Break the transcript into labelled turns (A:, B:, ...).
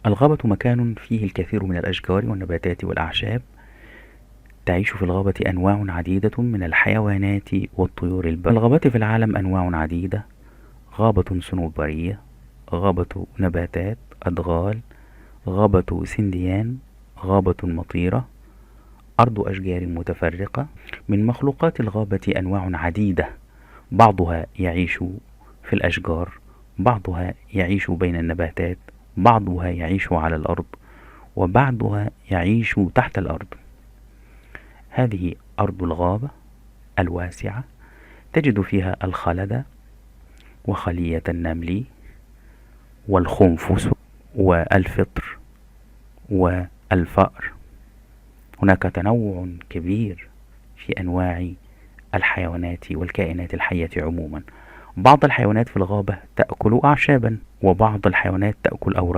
A: الغابة مكان فيه الكثير من الأشجار والنباتات والأعشاب. تعيش في الغابة أنواع عديدة من الحيوانات والطيور البرية. الغابات في العالم أنواع عديدة: غابة صنوبرية، غابة نباتات أدغال، غابة سنديان، غابة مطيرة، أرض أشجار متفرقة. من مخلوقات الغابة أنواع عديدة، بعضها يعيش في الأشجار، بعضها يعيش بين النباتات، بعضها يعيش على الأرض، وبعضها يعيش تحت الأرض. هذه أرض الغابة الواسعة، تجد فيها الخلد وخلية النمل والخنفس والفطر والفأر. هناك تنوع كبير في أنواع الحيوانات والكائنات الحية عموما. بعض الحيوانات في الغابة تأكل أعشابا، وبعض الحيوانات تأكل أوراق.